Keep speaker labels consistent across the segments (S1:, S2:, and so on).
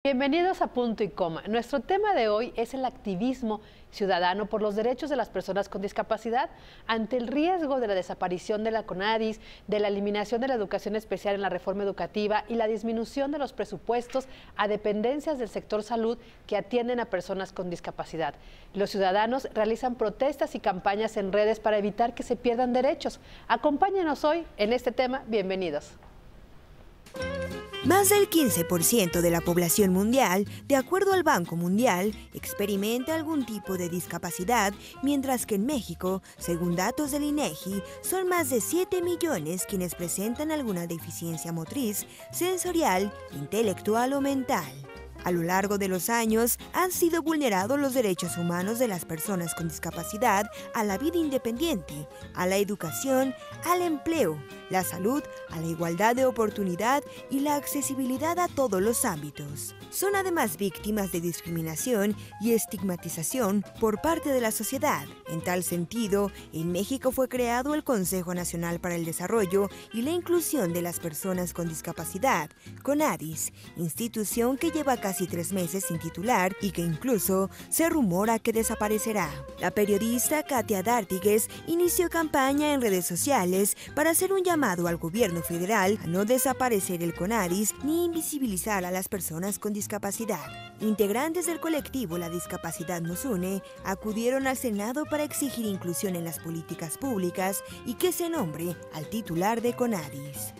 S1: Bienvenidos a Punto y Coma. Nuestro tema de hoy es el activismo ciudadano por los derechos de las personas con discapacidad ante el riesgo de la desaparición de la CONADIS, de la eliminación de la educación especial en la reforma educativa y la disminución de los presupuestos a dependencias del sector salud que atienden a personas con discapacidad. Los ciudadanos realizan protestas y campañas en redes para evitar que se pierdan derechos. Acompáñenos hoy en este tema. Bienvenidos.
S2: Más del 15% de la población mundial, de acuerdo al Banco Mundial, experimenta algún tipo de discapacidad, mientras que en México, según datos del INEGI, son más de 7 millones quienes presentan alguna deficiencia motriz, sensorial, intelectual o mental. A lo largo de los años, han sido vulnerados los derechos humanos de las personas con discapacidad a la vida independiente, a la educación, al empleo, la salud, a la igualdad de oportunidad y la accesibilidad a todos los ámbitos. Son además víctimas de discriminación y estigmatización por parte de la sociedad. En tal sentido, en México fue creado el Consejo Nacional para el Desarrollo y la Inclusión de las Personas con Discapacidad, CONADIS, institución que lleva casi 3 meses sin titular y que incluso se rumora que desaparecerá. La periodista Katia D'Artigues inició campaña en redes sociales para hacer un llamado al gobierno federal a no desaparecer el CONADIS ni invisibilizar a las personas con discapacidad. Integrantes del colectivo La Discapacidad Nos Une acudieron al Senado para exigir inclusión en las políticas públicas y que se nombre al titular de CONADIS.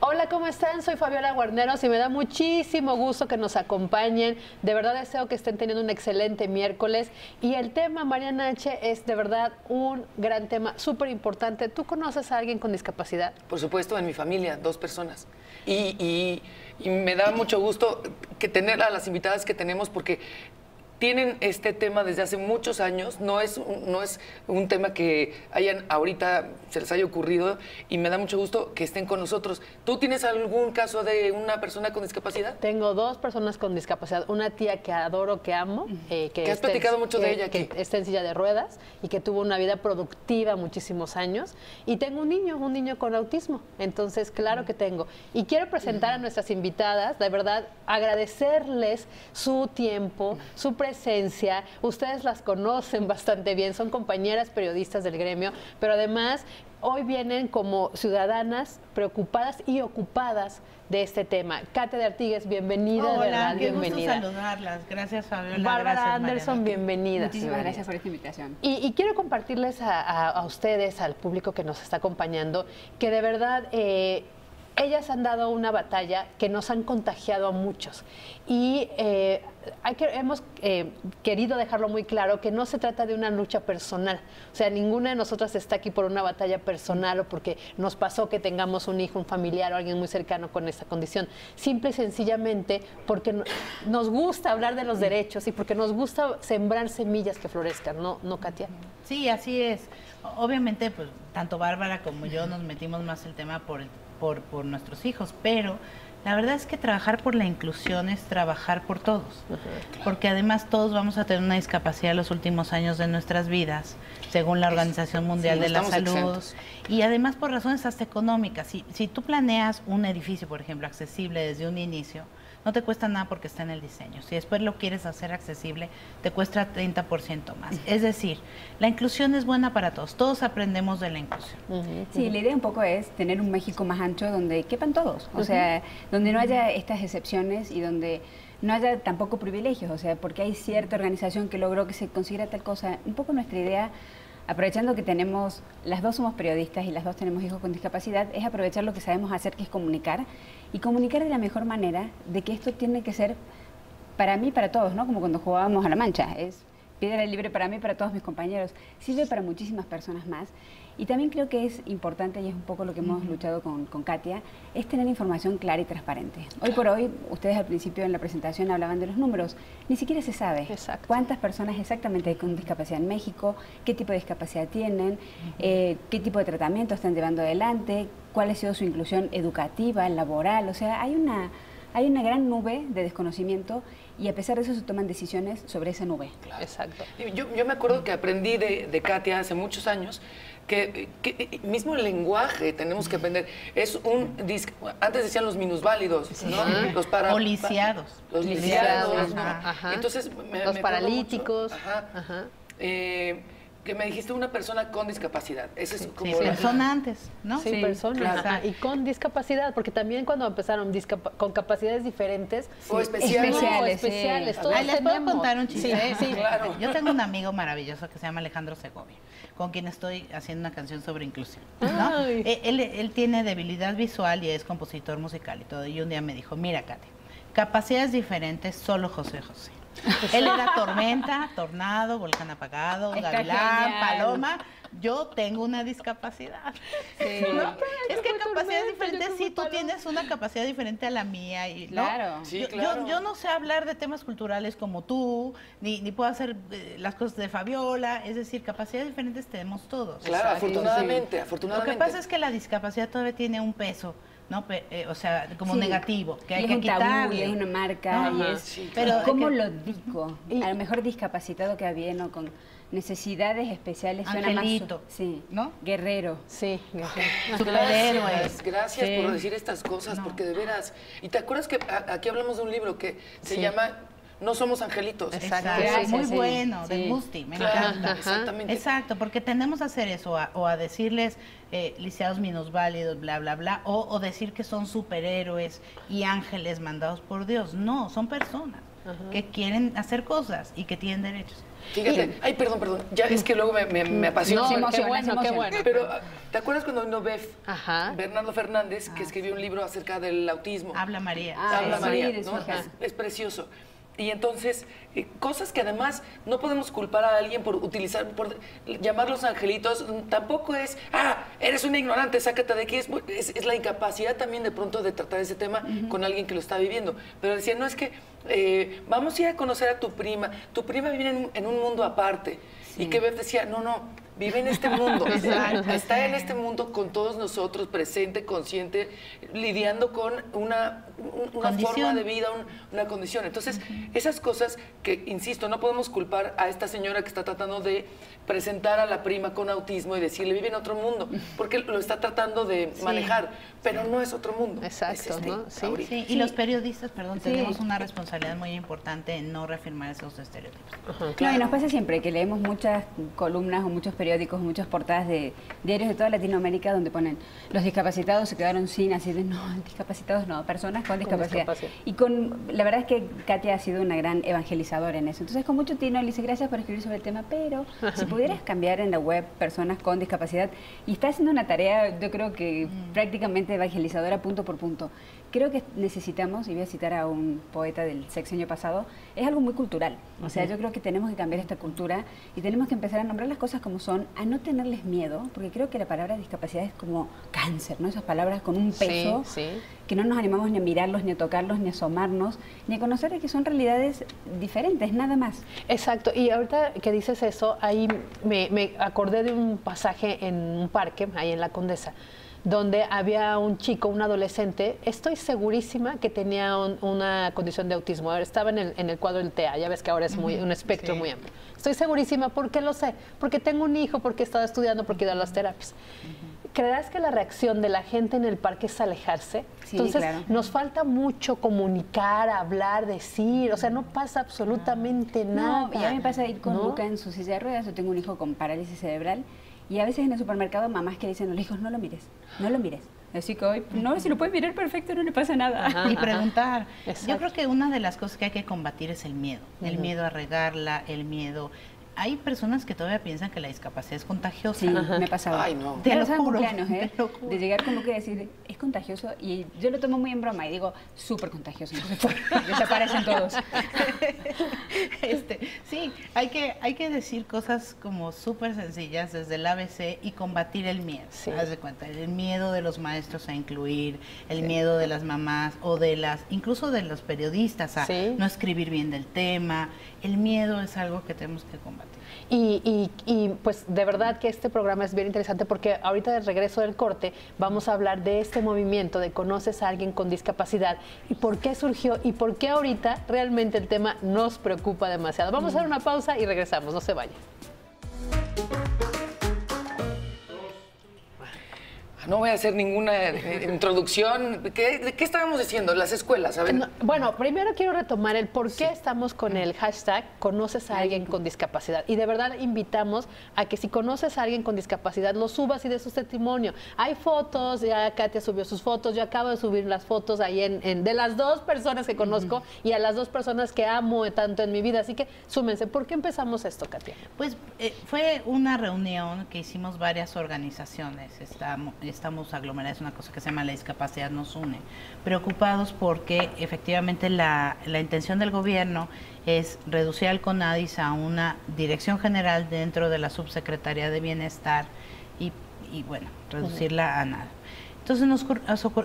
S1: Hola, ¿cómo están? Soy Fabiola Guarneros y me da muchísimo gusto que nos acompañen. De verdad deseo que estén teniendo un excelente miércoles. Y el tema, Mariana H., es de verdad un gran tema, súper importante. ¿Tú conoces a alguien con discapacidad?
S3: Por supuesto, en mi familia, 2 personas. Y me da mucho gusto que tener a las invitadas que tenemos porque tienen este tema desde hace muchos años, no es un tema que ahorita se les haya ocurrido y me da mucho gusto que estén con nosotros. ¿Tú tienes algún caso de una persona con discapacidad?
S1: Tengo 2 personas con discapacidad, una tía que adoro, que amo.
S3: Que has platicado mucho de ella aquí.
S1: Que está en silla de ruedas y que tuvo una vida productiva muchísimos años. Y tengo un niño con autismo, entonces claro que tengo. Y quiero presentar a nuestras invitadas, de verdad, agradecerles su tiempo, su presencia. Ustedes las conocen bastante bien, son compañeras periodistas del gremio, pero además hoy vienen como ciudadanas preocupadas y ocupadas de este tema. Katia D'Artigues, bienvenida.
S4: Hola,
S1: de verdad,
S4: qué
S1: bienvenida.
S4: gusto saludarlas. Gracias, Fabiola.
S1: Bárbara
S4: Gracias,
S1: Anderson,
S4: Mariana.
S1: bienvenida.
S5: Muchísimas gracias por esta invitación.
S1: Y quiero compartirles a ustedes, al público que nos está acompañando, que de verdad ellas han dado una batalla que nos han contagiado a muchos. Y hemos querido dejarlo muy claro que no se trata de una lucha personal. O sea, ninguna de nosotras está aquí por una batalla personal o porque nos pasó que tengamos un hijo, un familiar o alguien muy cercano con esta condición. Simple y sencillamente porque nos gusta hablar de los derechos y porque nos gusta sembrar semillas que florezcan, ¿no, Katia?
S4: Sí, así es. Obviamente, pues, tanto Bárbara como yo nos metimos más el tema por nuestros hijos, pero la verdad es que trabajar por la inclusión es trabajar por todos, porque además todos vamos a tener una discapacidad en los últimos años de nuestras vidas, según la Organización Mundial de la Salud, y además por razones hasta económicas. Si tú planeas un edificio, por ejemplo, accesible desde un inicio, no te cuesta nada porque está en el diseño. Si después lo quieres hacer accesible, te cuesta 30% más. Es decir, la inclusión es buena para todos. Todos aprendemos de la inclusión.
S5: Sí, la idea un poco es tener un México más ancho donde quepan todos. O sea, donde no haya estas excepciones y donde no haya tampoco privilegios. O sea, porque hay cierta organización que logró que se consiga tal cosa. Un poco nuestra idea, aprovechando que tenemos, las 2 somos periodistas y las 2 tenemos hijos con discapacidad, es aprovechar lo que sabemos hacer, que es comunicar, y comunicar de la mejor manera de que esto tiene que ser para mí, para todos, ¿no? Como cuando jugábamos a la mancha, es piedra libre para mí, para todos mis compañeros, sirve para muchísimas personas más. Y también creo que es importante, y es un poco lo que hemos luchado con Katia, es tener información clara y transparente. Hoy por hoy, ustedes al principio en la presentación hablaban de los números, ni siquiera se sabe cuántas personas exactamente hay con discapacidad en México, qué tipo de discapacidad tienen, qué tipo de tratamiento están llevando adelante, cuál ha sido su inclusión educativa, laboral. O sea, hay hay una gran nube de desconocimiento y a pesar de eso se toman decisiones sobre esa nube.
S3: Claro.
S1: Exacto.
S3: Yo me acuerdo que aprendí de Katia hace muchos años que mismo el lenguaje tenemos que aprender. Es antes decían los minusválidos, ¿no? Los
S4: O lisiados.
S3: Los lisiados, ¿no?
S1: Ajá.
S3: Entonces,
S1: los paralíticos.
S3: Ajá.
S1: Ajá.
S3: Que me dijiste una persona con discapacidad. Ese es como
S4: Personantes, ¿no?
S1: Sí,
S5: Sí,
S1: personas.
S5: claro.
S1: Ajá. Y con discapacidad, porque también cuando empezaron con capacidades diferentes.
S3: O especiales.
S1: Especiales.
S5: Sí.
S1: Todos
S4: Ahí les puedo
S1: tenemos.
S4: contar un chiste.
S1: Sí, sí.
S3: Claro.
S4: Yo tengo un amigo maravilloso que se llama Alejandro Segovia, con quien estoy haciendo una canción sobre inclusión, ¿no?
S1: Ay.
S4: Él tiene debilidad visual y es compositor musical y todo. Y un día me dijo, mira, Katia, capacidades diferentes, solo José José. Él era tormenta, tornado, volcán apagado,
S5: Está
S4: gavilán,
S5: genial.
S4: paloma. Yo tengo una discapacidad. ¿No? Es que capacidades diferentes, sí, tú tienes una capacidad diferente a la mía. Y, ¿no?
S5: Claro.
S3: Sí,
S4: Yo-
S3: claro.
S4: yo no sé hablar de temas culturales como tú, ni puedo hacer las cosas de Fabiola. Es decir, capacidades diferentes tenemos todos.
S3: Claro,
S1: Exacto,
S3: afortunadamente,
S4: Lo
S3: afortunadamente.
S4: que pasa es que la discapacidad todavía tiene un peso, ¿no? O sea, como
S5: Sí.
S4: negativo, que
S5: Y
S4: hay
S5: es
S4: que
S5: un tabú,
S4: quitarle.
S5: y es una marca,
S4: Ajá.
S5: y es...
S3: Sí,
S4: Pero
S3: claro.
S4: hay
S5: ¿Cómo
S4: que-
S5: lo digo? A lo mejor discapacitado queda bien, o con necesidades especiales. Suena
S4: Angelito,
S5: más... Sí,
S4: ¿no?
S5: guerrero.
S1: Sí.
S4: Superhéroes.
S3: Gracias
S5: Sí.
S3: por decir estas cosas,
S4: No.
S3: porque de veras. Y te acuerdas que aquí hablamos de un libro que se
S1: Sí.
S3: llama No somos angelitos.
S1: Exacto.
S5: Gracias,
S4: muy
S5: sí.
S4: bueno, de
S5: Sí.
S4: Gusti, me
S3: Claro,
S4: encanta.
S3: exactamente.
S4: Exacto, porque tendemos a hacer eso, o a decirles lisiados minusválidos, bla, bla, bla, o decir que son superhéroes y ángeles mandados por Dios. No, son personas que quieren hacer cosas y que tienen derechos.
S3: Fíjate, ay, perdón, ya es que luego me apasiona.
S1: No,
S5: Se
S1: qué
S5: emociona,
S1: bueno,
S5: se
S1: qué
S5: emociona.
S1: bueno.
S3: Pero, ¿te acuerdas cuando vino
S1: Ajá.
S3: Bernardo Fernández, que escribió un libro acerca del autismo?
S4: Habla María.
S5: Ah,
S3: Habla
S5: sí,
S3: María,
S5: de su
S3: ¿no?
S5: hija.
S3: Es precioso. Y entonces, cosas que además no podemos culpar a alguien por utilizar, por llamarlos angelitos, tampoco es, eres una ignorante, sácate de aquí. Es la incapacidad también de pronto de tratar ese tema con alguien que lo está viviendo. Pero decía, no, es que vamos a ir a conocer a tu prima vive en un mundo aparte.
S5: Sí.
S3: Y que Beth decía, no, vive en este mundo,
S4: Exacto.
S3: está en este mundo con todos nosotros, presente, consciente, lidiando con una
S4: Condición.
S3: forma de vida, una condición. Entonces, esas cosas que, insisto, no podemos culpar a esta señora que está tratando de presentar a la prima con autismo y decirle, vive en otro mundo, porque lo está tratando de manejar, pero no es otro mundo.
S1: Exacto,
S3: es
S1: ¿no? Sí.
S3: ahorita.
S4: Sí, y los periodistas, perdón,
S5: Sí.
S4: tenemos una responsabilidad muy importante en no reafirmar esos estereotipos.
S5: No, y nos pasa siempre que leemos muchas columnas o muchos periódicos o muchas portadas de diarios de toda Latinoamérica donde ponen los discapacitados se quedaron sin, así de no, discapacitados no, personas con discapacidad.
S1: discapacidad.
S5: Y la verdad es que Katia ha sido una gran evangelizadora en eso. Entonces con mucho tino le dice gracias por escribir sobre el tema, pero si pudieras cambiar en la web personas con discapacidad, y está haciendo una tarea, yo creo que prácticamente evangelizadora punto por punto. Creo que necesitamos, y voy a citar a un poeta del sexenio pasado, es algo muy cultural. O sea, yo creo que tenemos que cambiar esta cultura y tenemos que empezar a nombrar las cosas como son, a no tenerles miedo, porque creo que la palabra discapacidad es como cáncer, ¿no? Esas palabras con un peso
S1: Sí, sí.
S5: que no nos animamos ni a mirarlos, ni a tocarlos, ni a asomarnos, ni a conocer de que son realidades diferentes, nada más.
S1: Exacto, y ahorita que dices eso, ahí me acordé de un pasaje en un parque, ahí en La Condesa, donde había un chico, un adolescente, estoy segurísima que tenía una condición de autismo. Estaba en el cuadro del TEA, ya ves que ahora es un espectro
S4: sí.
S1: muy amplio. Estoy segurísima, ¿por qué lo sé? Porque tengo un hijo, porque he estado estudiando, porque he ido a las terapias. ¿Creerás que la reacción de la gente en el parque es alejarse?
S5: Sí,
S1: Entonces,
S5: claro.
S1: nos falta mucho comunicar, hablar, decir, o sea, no pasa absolutamente nada.
S5: No, y a mí me pasa ir con
S1: ¿no?
S5: Luca en su silla de ruedas, yo tengo un hijo con parálisis cerebral, y a veces en el supermercado mamás que le dicen a los hijos, no lo mires, no lo mires. Así que hoy, no, si lo puedes mirar perfecto, no le pasa nada.
S1: Ajá.
S4: Y preguntar.
S1: Exacto.
S4: Yo creo que una de las cosas que hay que combatir es el miedo. El miedo a regarla, el miedo. Hay personas que todavía piensan que la discapacidad es contagiosa.
S5: Sí, me pasaba.
S3: Ay, no.
S4: Te
S5: Me
S4: lo
S5: pasaba en
S4: juro,
S5: cumpleaños,
S4: te lo juro.
S5: de llegar con Luca y decir, es contagioso, y yo lo tomo muy en broma y digo, súper contagioso, entonces desaparecen todos.
S4: Sí, hay que decir cosas como súper sencillas desde el ABC y combatir el miedo.
S1: Sí.
S4: Haz de cuenta, el miedo de los maestros a incluir, el miedo de las mamás o incluso de los periodistas a
S1: Sí.
S4: no escribir bien del tema. El miedo es algo que tenemos que combatir.
S1: Y pues de verdad que este programa es bien interesante porque ahorita de regreso del corte vamos a hablar de este movimiento de conoces a alguien con discapacidad y por qué surgió y por qué ahorita realmente el tema nos preocupa demasiado. Vamos a hacer una pausa y regresamos, no se vayan.
S3: No voy a hacer ninguna introducción. ¿De qué estábamos diciendo? Las escuelas, a ver.
S1: No, bueno, primero quiero retomar el por qué estamos con el hashtag conoces a alguien con discapacidad. Y de verdad invitamos a que si conoces a alguien con discapacidad, lo subas y des su testimonio. Hay fotos, ya Katia subió sus fotos, yo acabo de subir las fotos ahí de las 2 personas que conozco y a las 2 personas que amo tanto en mi vida. Así que súmense. ¿Por qué empezamos esto, Katia?
S4: Pues fue una reunión que hicimos varias organizaciones. Estamos aglomerados, una cosa que se llama La Discapacidad Nos Une, preocupados porque efectivamente la intención del gobierno es reducir al CONADIS a una dirección general dentro de la Subsecretaría de Bienestar y bueno, reducirla a nada. Entonces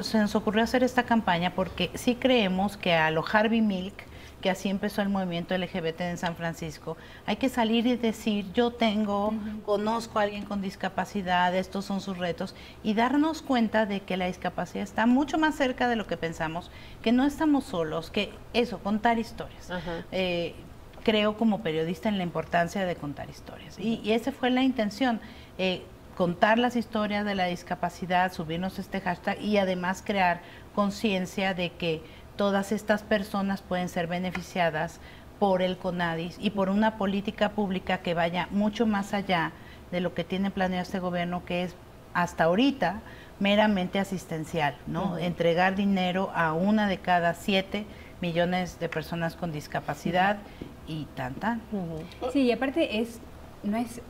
S4: se nos ocurrió hacer esta campaña porque sí creemos que a lo Harvey Milk, que así empezó el movimiento LGBT en San Francisco, hay que salir y decir, yo conozco a alguien con discapacidad, estos son sus retos, y darnos cuenta de que la discapacidad está mucho más cerca de lo que pensamos, que no estamos solos, que eso, contar historias. Creo como periodista en la importancia de contar historias, y esa fue la intención, contar las historias de la discapacidad, subirnos este hashtag y además crear conciencia de que todas estas personas pueden ser beneficiadas por el CONADIS y por una política pública que vaya mucho más allá de lo que tiene planeado este gobierno, que es hasta ahorita meramente asistencial, ¿no? Entregar dinero a 1 de cada 7 millones de personas con discapacidad y tan.
S5: Sí, y aparte no es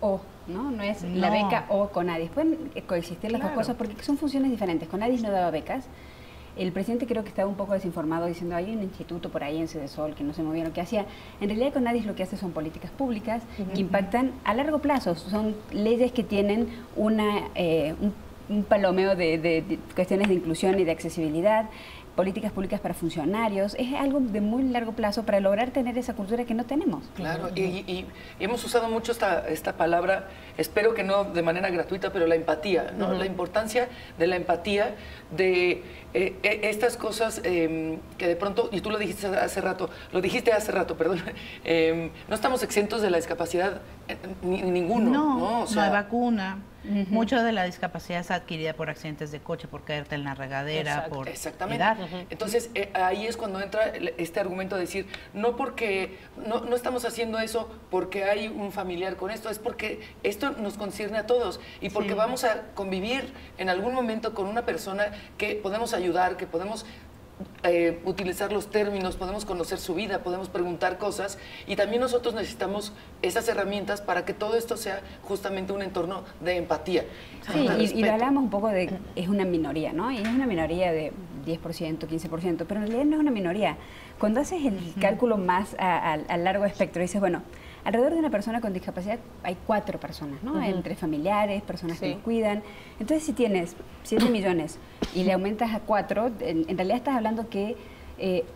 S5: no es la beca o CONADIS. Pueden coexistir las dos cosas porque son funciones diferentes. CONADIS no daba becas. El presidente creo que estaba un poco desinformado diciendo hay un instituto por ahí en Cedesol que no sé muy bien lo que hacía. En realidad CONADIS lo que hace son políticas públicas que impactan a largo plazo. Son leyes que tienen un palomeo de cuestiones de inclusión y de accesibilidad, políticas públicas para funcionarios. Es algo de muy largo plazo para lograr tener esa cultura que no tenemos.
S3: Claro, y hemos usado mucho esta palabra, espero que no de manera gratuita, pero la empatía, ¿no? La importancia de la empatía, de estas cosas que de pronto, y tú lo dijiste hace rato, perdón, no estamos exentos de la discapacidad ninguno.
S4: No,
S3: o sea,
S4: no hay vacuna. Mucho de la discapacidad es adquirida por accidentes de coche, por caerte en la regadera, por
S3: exactamente.
S4: edad.
S3: Entonces, ahí es cuando entra este argumento de decir, no porque no estamos haciendo eso porque hay un familiar con esto, es porque esto nos concierne a todos y porque vamos a convivir en algún momento con una persona que podemos ayudar, que podemos utilizar los términos, podemos conocer su vida, podemos preguntar cosas y también nosotros necesitamos esas herramientas para que todo esto sea justamente un entorno de empatía.
S5: Sí, y lo hablamos un poco de, es una minoría, ¿no? Y es una minoría de 10%, 15%, pero en realidad no es una minoría. Cuando haces el cálculo más a largo espectro, dices, bueno, alrededor de una persona con discapacidad hay 4 personas, ¿no? Entre familiares, personas que nos cuidan. Entonces, si tienes 7 millones y le aumentas a 4, en realidad estás hablando que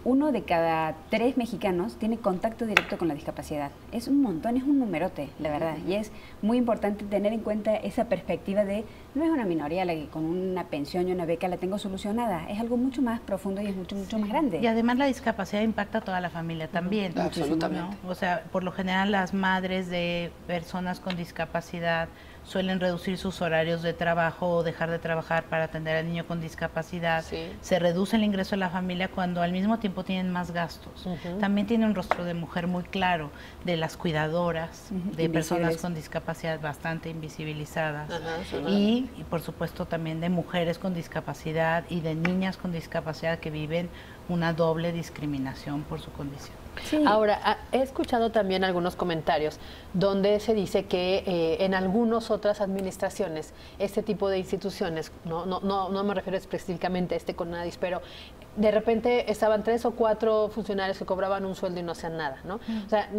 S5: 1 de cada 3 mexicanos tiene contacto directo con la discapacidad. Es un montón, es un numerote, la verdad. Y es muy importante tener en cuenta esa perspectiva de, no es una minoría la que con una pensión y una beca la tengo solucionada. Es algo mucho más profundo y es mucho más grande.
S4: Y además la discapacidad impacta a toda la familia también.
S3: Absolutamente.
S4: ¿No? O sea, por lo general las madres de personas con discapacidad suelen reducir sus horarios de trabajo o dejar de trabajar para atender al niño con discapacidad. Se reduce el ingreso de la familia cuando al mismo tiempo tienen más gastos. También tiene un rostro de mujer muy claro, de las cuidadoras, de personas con discapacidad bastante invisibilizadas y por supuesto también de mujeres con discapacidad y de niñas con discapacidad que viven una doble discriminación por su condición.
S1: Ahora, he escuchado también algunos comentarios donde se dice que en algunas otras administraciones este tipo de instituciones, no me refiero específicamente a este CONADIS, pero de repente estaban 3 o 4 funcionarios que cobraban un sueldo y no hacían nada, ¿no? O sea,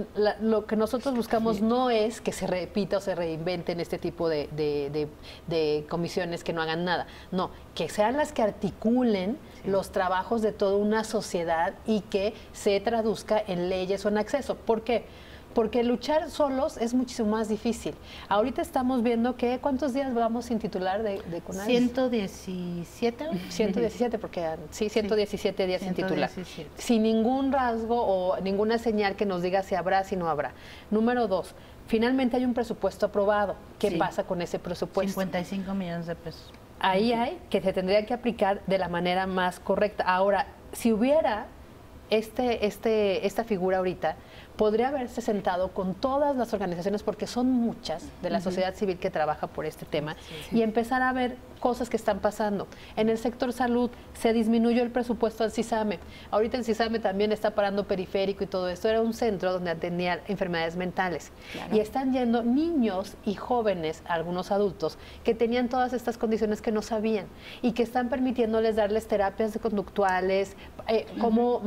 S1: lo que nosotros buscamos no es que se repita o se reinventen este tipo de comisiones que no hagan nada, no, que sean las que articulen los trabajos de toda una sociedad y que se traduzca en leyes o en acceso. ¿Por qué? porque luchar solos es muchísimo más difícil. Ahorita estamos viendo que, ¿cuántos días vamos sin titular de CONADIS?
S4: 117.
S1: 117, porque sí, 117 días sin titular.
S4: 117.
S1: Sin ningún rasgo o ninguna señal que nos diga si habrá, si no habrá. Número 2, finalmente hay un presupuesto aprobado. ¿Qué pasa con ese presupuesto?
S4: 55 millones de pesos.
S1: Ahí hay que se tendría que aplicar de la manera más correcta. Ahora, si hubiera esta figura ahorita, podría haberse sentado con todas las organizaciones, porque son muchas de la sociedad civil que trabaja por este tema, y empezar a ver cosas que están pasando. En el sector salud se disminuyó el presupuesto al CISAME. Ahorita el CISAME también está parando periférico y todo esto. Era un centro donde atendía enfermedades mentales. Claro. Y están yendo niños y jóvenes, algunos adultos, que tenían todas estas condiciones que no sabían y que están permitiéndoles darles terapias conductuales, cómo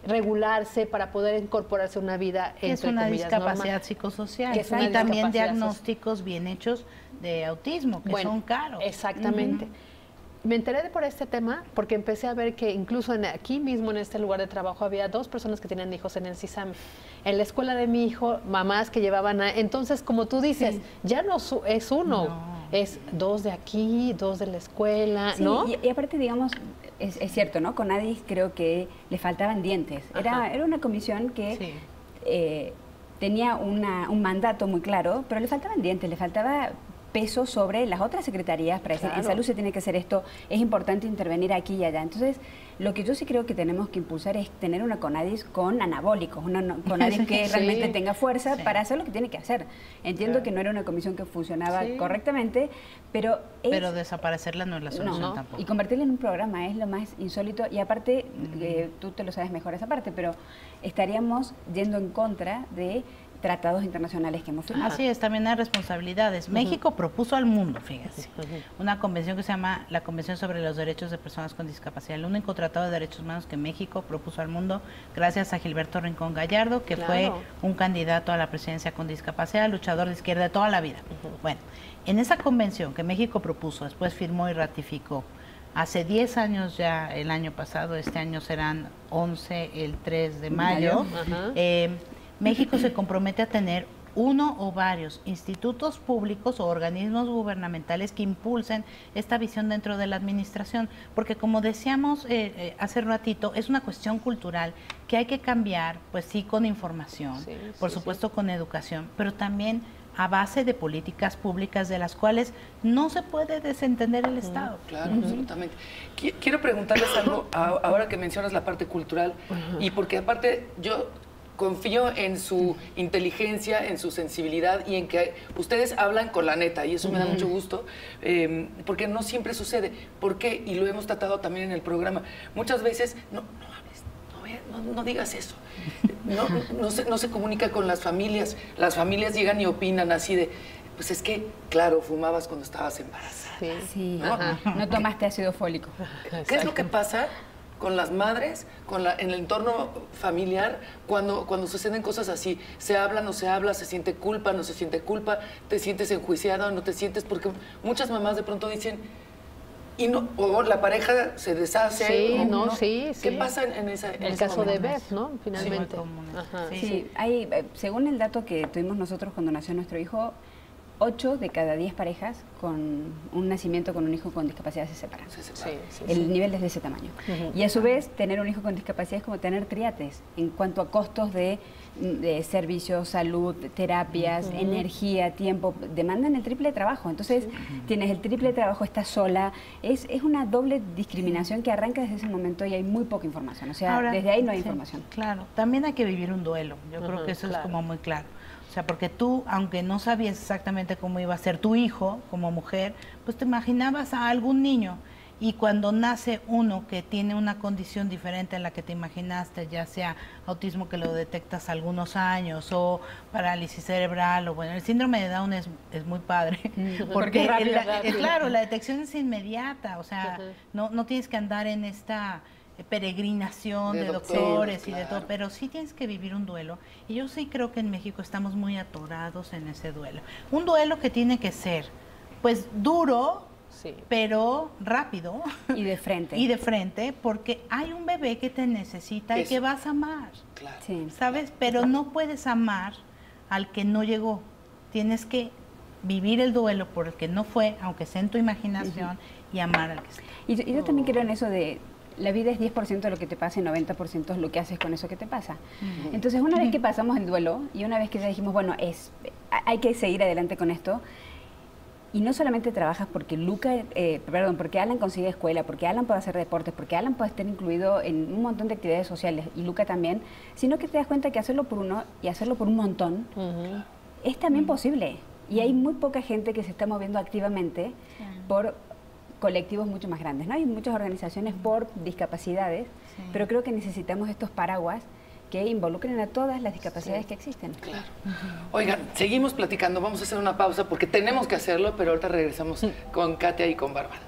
S1: regularse para poder incorporarse a una vida entre
S4: es una
S1: comillas,
S4: discapacidad
S1: normal.
S4: Psicosocial
S1: Y
S4: también diagnósticos bien hechos de autismo, que son caros.
S1: Exactamente. Me enteré por este tema porque empecé a ver que incluso aquí mismo en este lugar de trabajo había 2 personas que tenían hijos en el CISAME. En la escuela de mi hijo, mamás que llevaban entonces, como tú dices, ya no es uno, es 2 de aquí, 2 de la escuela, ¿no?
S5: Y aparte, digamos, es cierto, ¿no? CONADIS creo que le faltaban dientes. Era una comisión que tenía un mandato muy claro, pero le faltaban dientes, le faltaba peso sobre las otras secretarías para decir, en salud se tiene que hacer esto, es importante intervenir aquí y allá. Entonces, lo que yo sí creo que tenemos que impulsar es tener una CONADIS con anabólicos, una CONADIS que realmente tenga fuerza para hacer lo que tiene que hacer. Entiendo que no era una comisión que funcionaba correctamente, pero
S4: desaparecerla no es la solución tampoco.
S5: Y convertirla en un programa es lo más insólito, y aparte, tú te lo sabes mejor esa parte, pero estaríamos yendo en contra de tratados internacionales que hemos firmado.
S4: Así es, también hay responsabilidades. México propuso al mundo, fíjense, una convención que se llama la Convención sobre los Derechos de Personas con Discapacidad, el único tratado de derechos humanos que México propuso al mundo, gracias a Gilberto Rincón Gallardo, que fue un candidato a la presidencia con discapacidad, luchador de izquierda de toda la vida. Bueno, en esa convención que México propuso, después firmó y ratificó, hace 10 años ya, el año pasado, este año serán 11, el 3 de mayo, México se compromete a tener uno o varios institutos públicos o organismos gubernamentales que impulsen esta visión dentro de la administración, porque como decíamos hace ratito, es una cuestión cultural que hay que cambiar, pues sí, con información, por supuesto con educación, pero también a base de políticas públicas de las cuales no se puede desentender el Estado.
S3: Claro, absolutamente. Quiero preguntarles algo, ahora que mencionas la parte cultural, y porque aparte yo confío en su inteligencia, en su sensibilidad y en que ustedes hablan con la neta, y eso me da mucho gusto, porque no siempre sucede. ¿Por qué? Y lo hemos tratado también en el programa. Muchas veces, no hables, no digas eso. No se comunica con las familias. Las familias llegan y opinan así de, pues es que, claro, fumabas cuando estabas embarazada.
S5: Sí. No tomaste ácido fólico.
S3: ¿Qué es lo que pasa con las madres, en el entorno familiar, cuando suceden cosas así? Se habla, no se habla, se siente culpa, no se siente culpa, te sientes enjuiciada o no te sientes, porque muchas mamás de pronto dicen, o la pareja se deshace. ¿Qué pasa en
S1: el caso de Beth, ¿no? Finalmente.
S5: Hay, según el dato que tuvimos nosotros cuando nació nuestro hijo, 8 de cada 10 parejas con un nacimiento con un hijo con discapacidad se separan. El nivel es de ese tamaño. Y a su vez, tener un hijo con discapacidad es como tener triates en cuanto a costos de servicios, salud, terapias, energía, tiempo. Demandan el triple de trabajo. Entonces, tienes el triple de trabajo, estás sola. Es una doble discriminación que arranca desde ese momento y hay muy poca información. O sea, desde ahí no hay información.
S4: Claro, también hay que vivir un duelo. Yo creo que eso es como muy claro. O sea, porque tú, aunque no sabías exactamente cómo iba a ser tu hijo como mujer, pues te imaginabas a algún niño. Y cuando nace uno que tiene una condición diferente a la que te imaginaste, ya sea autismo que lo detectas a algunos años, o parálisis cerebral, o bueno, el síndrome de Down es muy padre. Porque claro, la detección es inmediata, o sea, no tienes que andar en esta peregrinación de doctores y de todo, pero sí tienes que vivir un duelo, y yo sí creo que en México estamos muy atorados en ese duelo. Un duelo que tiene que ser, pues, duro,
S1: Sí.
S4: pero rápido.
S5: Y de frente.
S4: Y de frente, porque hay un bebé que te necesita y que vas a amar.
S3: Claro.
S5: Sí.
S4: ¿Sabes? Pero no puedes amar al que no llegó. Tienes que vivir el duelo por el que no fue, aunque sea en tu imaginación, y amar al que está.
S5: Y yo también creo en eso de la vida es 10% de lo que te pasa y 90% es lo que haces con eso que te pasa. Entonces, una vez que pasamos el duelo y una vez que ya dijimos, bueno, hay que seguir adelante con esto, y no solamente trabajas porque porque Alan consigue escuela, porque Alan puede hacer deportes, porque Alan puede estar incluido en un montón de actividades sociales, y Luca también, sino que te das cuenta que hacerlo por uno y hacerlo por un montón es también posible. Y hay muy poca gente que se está moviendo activamente por colectivos mucho más grandes, ¿no? Hay muchas organizaciones por discapacidades, pero creo que necesitamos estos paraguas que involucren a todas las discapacidades que existen.
S3: Claro. Oigan, seguimos platicando, vamos a hacer una pausa porque tenemos que hacerlo, pero ahorita regresamos con Katia y con Bárbara.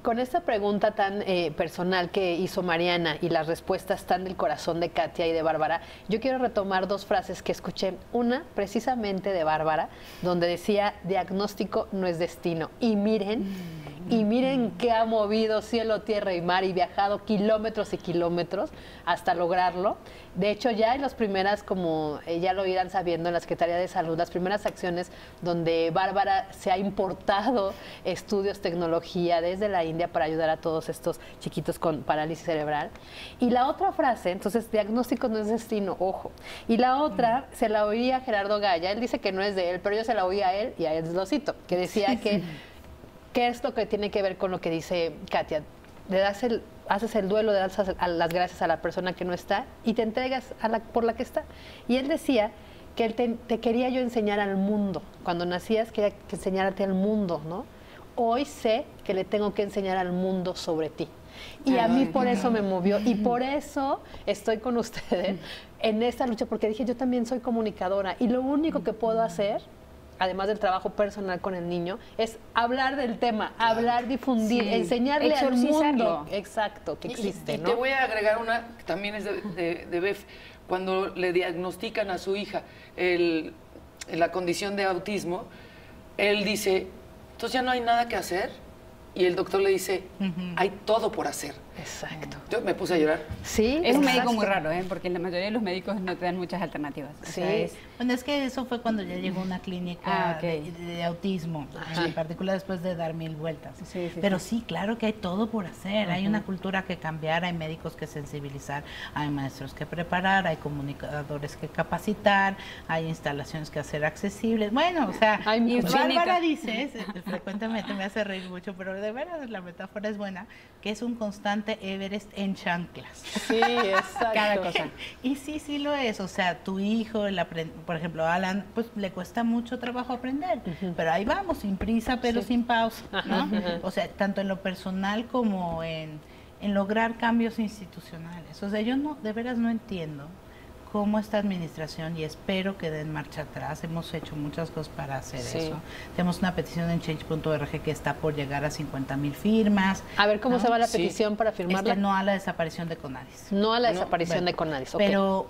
S1: Con esta pregunta tan personal que hizo Mariana y las respuestas tan del corazón de Katia y de Bárbara, yo quiero retomar dos frases que escuché. Una, precisamente de Bárbara, donde decía, diagnóstico no es destino. Y miren que ha movido cielo, tierra y mar y viajado kilómetros y kilómetros hasta lograrlo. De hecho, ya en las primeras, como ya lo irán sabiendo en la Secretaría de Salud, las primeras acciones donde Bárbara se ha importado estudios, tecnología desde la India para ayudar a todos estos chiquitos con parálisis cerebral. Y la otra frase, entonces, diagnóstico no es destino, ojo. Y la otra se la oía a Gerardo Gaya, él dice que no es de él, pero yo se la oí a él y a él lo cito, que decía que ¿qué es lo que tiene que ver con lo que dice Katia? Haces el duelo, le das las gracias a la persona que no está y te entregas por la que está. Y él decía que él te quería yo enseñar al mundo. Cuando nacías quería que enseñarte al mundo, ¿no? Hoy sé que le tengo que enseñar al mundo sobre ti. Y a mí por eso me movió y por eso estoy con ustedes en esta lucha, porque dije, yo también soy comunicadora y lo único que puedo hacer, además del trabajo personal con el niño, es hablar del tema, hablar, difundir, enseñarle al mundo, exacto, que existe, ¿no?
S3: Te voy a agregar una que también es de Bef. Cuando le diagnostican a su hija la condición de autismo, él dice, entonces ya no hay nada que hacer, y el doctor le dice, hay todo por hacer.
S1: Exacto.
S3: Yo me puse a llorar.
S1: Sí,
S5: es un médico muy raro, porque la mayoría de los médicos no te dan muchas alternativas.
S4: O sea, bueno, es que eso fue cuando ya llegó una clínica de autismo, en particular después de dar 1000 vueltas. Pero sí, claro que hay todo por hacer, hay una cultura que cambiar, hay médicos que sensibilizar, hay maestros que preparar, hay comunicadores que capacitar, hay instalaciones que hacer accesibles. Bueno, o sea, Bárbara dice, frecuentemente me hace reír mucho, pero de veras la metáfora es buena, que es un constante Everest en chanclas.
S1: Sí, exacto.
S5: Cada cosa.
S4: Y sí lo es. O sea, tu hijo, por ejemplo, Alan, pues le cuesta mucho trabajo aprender. Pero ahí vamos, sin prisa, pero sin pausa, ¿no? O sea, tanto en lo personal como en lograr cambios institucionales. O sea, yo de veras no entiendo cómo esta administración, y espero que den marcha atrás, hemos hecho muchas cosas para hacer eso. Tenemos una petición en change.org que está por llegar a 50,000 firmas.
S1: A ver cómo se va la petición para firmarla.
S4: No a la desaparición de CONADIS.
S1: No a la desaparición de CONADIS,
S4: Pero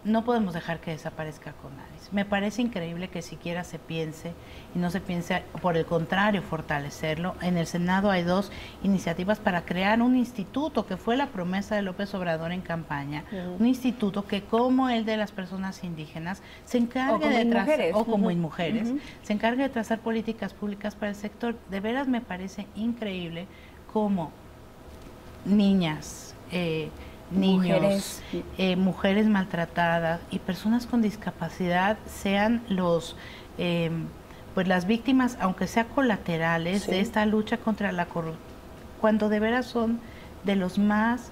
S4: no podemos dejar que desaparezca CONADIS. Me parece increíble que siquiera se piense, y no se piense, por el contrario, fortalecerlo. En el Senado hay 2 iniciativas para crear un instituto, que fue la promesa de López Obrador en campaña, un instituto que, como el de las personas indígenas, se encargue de trazar, o como en mujeres, se encargue de trazar políticas públicas para el sector. De veras me parece increíble cómo niñas, niños, mujeres maltratadas y personas con discapacidad sean pues las víctimas, aunque sea colaterales, de esta lucha contra la corrupción, cuando de veras son de los más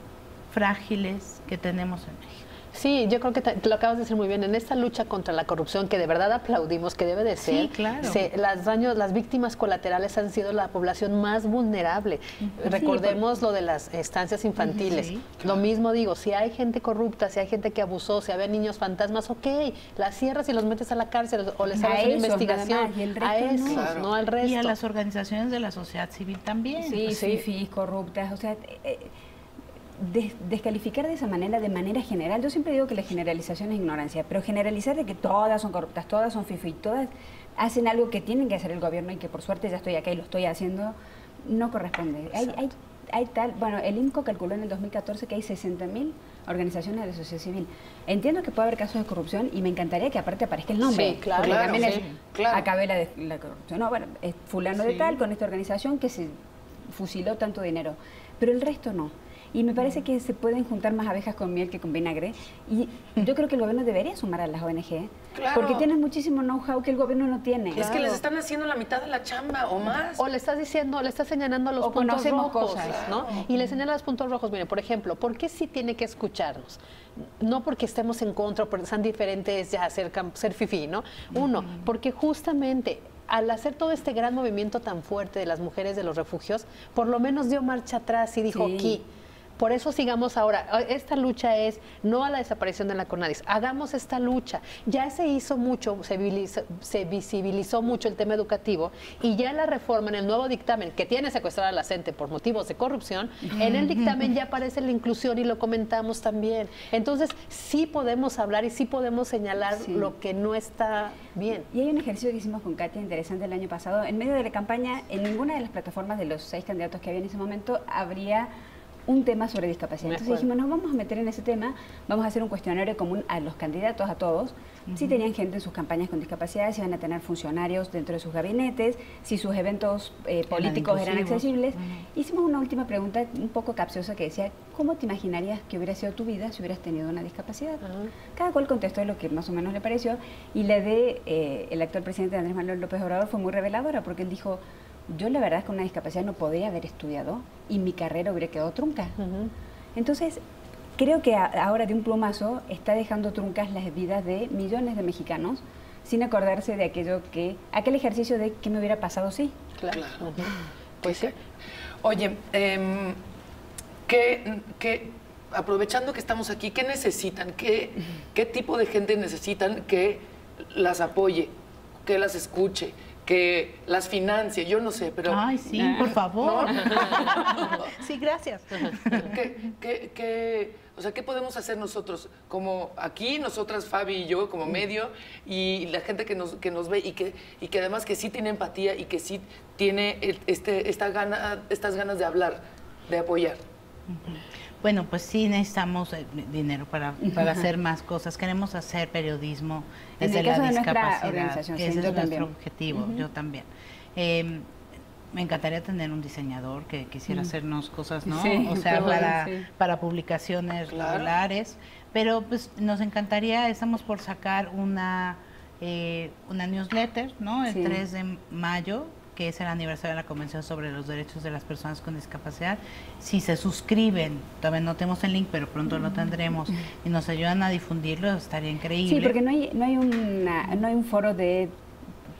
S4: frágiles que tenemos en México.
S1: Sí, yo creo que te lo acabas de decir muy bien. En esta lucha contra la corrupción, que de verdad aplaudimos, que debe de ser,
S4: claro.
S1: las víctimas colaterales han sido la población más vulnerable. Recordemos lo de las estancias infantiles. Lo mismo digo, si hay gente corrupta, si hay gente que abusó, si había niños fantasmas, ok, las cierras y los metes a la cárcel o les haces una investigación.
S5: A esos,
S1: no al resto.
S4: Y a las organizaciones de la sociedad civil también.
S5: Sí, corruptas, o sea... descalificar de manera general. Yo siempre digo que la generalización es ignorancia, pero generalizar de que todas son corruptas, todas son fifí, todas hacen algo que tienen que hacer el gobierno y que por suerte ya estoy acá y lo estoy haciendo, no corresponde. Hay tal, bueno, el INCO calculó en el 2014 que hay 60.000 organizaciones de la sociedad civil. Entiendo que puede haber casos de corrupción y me encantaría que aparte aparezca el nombre.
S1: Sí, claro.
S5: Porque también
S1: Sí,
S3: claro.
S5: acabé la corrupción. No, bueno, es fulano de tal con esta organización que se fusiló tanto dinero, pero el resto no. Y me parece que se pueden juntar más abejas con miel que con vinagre. Y yo creo que el gobierno debería sumar a las ONG,
S3: Claro.
S5: porque tienen muchísimo know-how que el gobierno no tiene.
S3: Es que les están haciendo la mitad de la chamba o más.
S1: O le estás diciendo, le estás señalando los
S5: O
S1: puntos
S5: conocemos
S1: rojos,
S5: cosas.
S1: ¿no? Y le señala los puntos rojos. Mire, por ejemplo, ¿por qué sí tiene que escucharnos? No porque estemos en contra, porque sean diferentes, ya ser fifí, ¿no? Uno, porque justamente al hacer todo este gran movimiento tan fuerte de las mujeres de los refugios, por lo menos dio marcha atrás y dijo,
S5: Sí.
S1: aquí. Por eso sigamos ahora. Esta lucha es no a la desaparición de la CONADIS. Hagamos esta lucha. Ya se hizo mucho, se visibilizó mucho el tema educativo y ya la reforma en el nuevo dictamen que tiene secuestrada a la CENTE por motivos de corrupción, en el dictamen ya aparece la inclusión y lo comentamos también. Entonces sí podemos hablar y sí podemos señalar
S5: Sí.
S1: lo que no está bien.
S5: Y hay un ejercicio que hicimos con Katia interesante el año pasado. En medio de la campaña, en ninguna de las plataformas de los 6 candidatos que había en ese momento, habría un tema sobre discapacidad.
S1: Me
S5: Entonces
S1: acuerdo.
S5: dijimos, nos vamos a meter en ese tema, vamos a hacer un cuestionario común a los candidatos, a todos, si tenían gente en sus campañas con discapacidad, si iban a tener funcionarios dentro de sus gabinetes, si sus eventos políticos eran
S4: inclusivos.
S5: accesibles. Hicimos una última pregunta un poco capciosa que decía, ¿cómo te imaginarías que hubiera sido tu vida si hubieras tenido una discapacidad? Cada cual contestó lo que más o menos le pareció, y la de el actual presidente Andrés Manuel López Obrador fue muy reveladora, porque él dijo, yo la verdad es que con una discapacidad no podría haber estudiado y mi carrera hubiera quedado trunca. Entonces, creo que ahora de un plumazo está dejando truncas las vidas de millones de mexicanos sin acordarse de aquel ejercicio de qué me hubiera pasado sí.
S1: Claro.
S3: Claro.
S1: Pues sí.
S3: Oye, aprovechando que estamos aquí, ¿qué necesitan? ¿Qué tipo de gente necesitan que las apoye, que las escuche, que las financie? Yo no sé, pero...
S4: Ay, sí, por favor. Sí, gracias.
S3: O sea, ¿qué podemos hacer nosotros? Como aquí, nosotras, Fabi y yo, como medio, y la gente que nos ve y que además que sí tiene empatía y que sí tiene estas ganas de hablar, de apoyar.
S4: Bueno, pues sí necesitamos dinero para hacer más cosas. Queremos hacer periodismo
S5: En
S4: desde
S5: el
S4: la
S5: caso de nuestra
S4: discapacidad.
S5: organización, sí,
S4: Ese
S5: yo
S4: es nuestro
S5: también.
S4: objetivo, yo también. Me encantaría tener un diseñador que quisiera hacernos cosas, ¿no?
S5: Sí,
S4: o sea,
S5: qué bueno, sí.
S4: para publicaciones
S3: Claro.
S4: regulares. Pero pues nos encantaría, estamos por sacar una newsletter, ¿no? El
S5: Sí.
S4: 3 de mayo, que es el aniversario de la Convención sobre los Derechos de las Personas con Discapacidad. Si se suscriben, todavía no tenemos el link, pero pronto lo tendremos, y nos ayudan a difundirlo, estaría increíble.
S5: Sí, porque no hay un foro de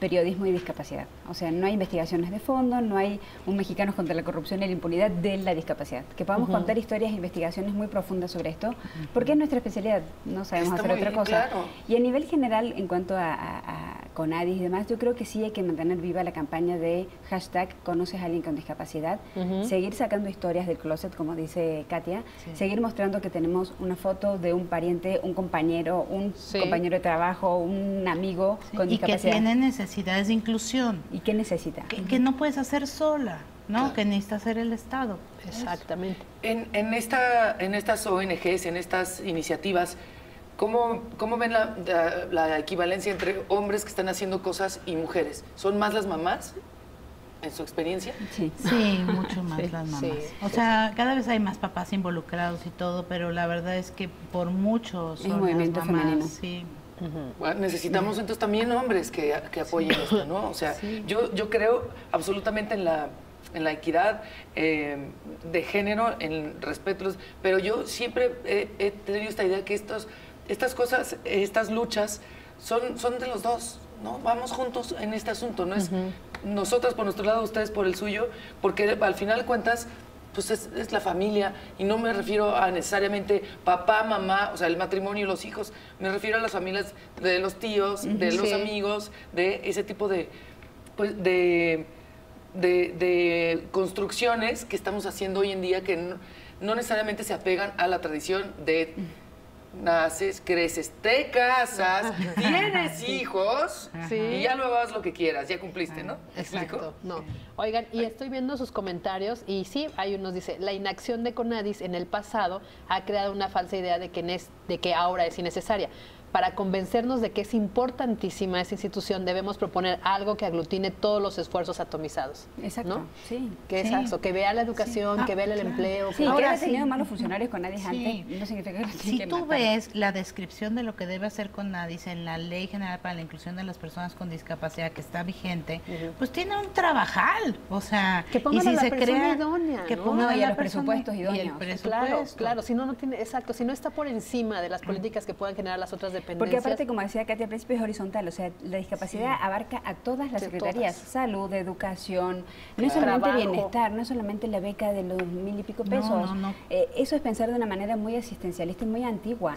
S5: periodismo y discapacidad. O sea, no hay investigaciones de fondo, no hay un Mexicanos contra la corrupción y la impunidad de la discapacidad. Que podamos contar historias e investigaciones muy profundas sobre esto, porque es nuestra especialidad, no sabemos
S3: Está
S5: hacer
S3: muy
S5: otra
S3: bien,
S5: cosa.
S3: claro.
S5: Y a nivel general, en cuanto a CONADIS y demás, yo creo que sí hay que mantener viva la campaña de hashtag conoces a alguien con discapacidad, seguir sacando historias del closet, como dice Katia, seguir mostrando que tenemos una foto de un pariente, un compañero, compañero de trabajo, un amigo con
S4: y que
S5: discapacidad.
S4: tiene necesidades de inclusión,
S5: ¿Y qué necesita?
S4: que no puedes hacer sola, ¿no?
S3: Claro.
S4: Que necesita hacer el Estado.
S1: Exactamente.
S3: En estas ONGs, en estas iniciativas, ¿cómo ven la equivalencia entre hombres que están haciendo cosas y mujeres? ¿Son más las mamás, en su experiencia?
S5: Sí.
S4: Sí, mucho más
S1: Sí,
S4: las mamás.
S1: sí,
S4: o sea, cada vez hay más papás involucrados y todo, pero la verdad es que por mucho son
S5: un movimiento
S4: las mamás.
S5: femenino.
S4: Sí.
S3: Bueno, necesitamos entonces también hombres que apoyen esto, ¿no? O sea, yo creo absolutamente en la equidad de género, en respeto, pero yo siempre he tenido esta idea que estas cosas, estas luchas son de los dos, ¿no? Vamos juntos en este asunto, no es nosotras por nuestro lado, ustedes por el suyo, porque al final de cuentas pues es la familia, y no me refiero a necesariamente papá, mamá, o sea, el matrimonio y los hijos, me refiero a las familias de los tíos, de los amigos, de ese tipo de de construcciones que estamos haciendo hoy en día que no necesariamente se apegan a la tradición de naces, creces, te casas, tienes hijos y ya luego haz lo que quieras, ya cumpliste, ¿no?
S1: Exacto, no. Oigan, y estoy viendo sus comentarios y sí, hay unos dice, la inacción de CONADIS en el pasado ha creado una falsa idea de que ahora es innecesaria. Para convencernos de que es importantísima esa institución, debemos proponer algo que aglutine todos los esfuerzos atomizados.
S5: Exacto,
S1: ¿no?
S5: sí.
S1: Que es eso, que vea la educación, que vea el empleo.
S5: Sí,
S4: Ahora
S5: que haya
S4: sí.
S5: tenido malos funcionarios con nadie
S4: Sí.
S5: antes, no significa que lo tienen
S4: Si
S5: que
S4: tú
S5: matar.
S4: ves la descripción de lo que debe hacer CONADIS en la Ley General para la Inclusión de las Personas con Discapacidad que está vigente, pues tiene un trabajal, o sea,
S1: Que pongan
S4: y si
S1: a la
S4: se
S1: persona
S4: crea
S1: idónea,
S4: que
S1: ¿no?
S4: pongan
S5: No, y a
S4: la
S5: los
S4: persona-
S5: presupuestos
S4: y el
S5: idóneos.
S4: presupuesto.
S1: Claro, claro, si no tiene, exacto, si no está por encima de las políticas que puedan generar las otras dependencias.
S5: Porque aparte, como decía Katia al principio, es horizontal, o sea, la discapacidad abarca a todas las
S1: Sí,
S5: secretarías,
S1: todas.
S5: salud, educación, no es solamente
S1: Trabajo.
S5: bienestar, no es solamente la beca de los 1000 y pico
S4: No,
S5: pesos.
S4: no.
S5: Eso es pensar de una manera muy asistencialista y muy antigua.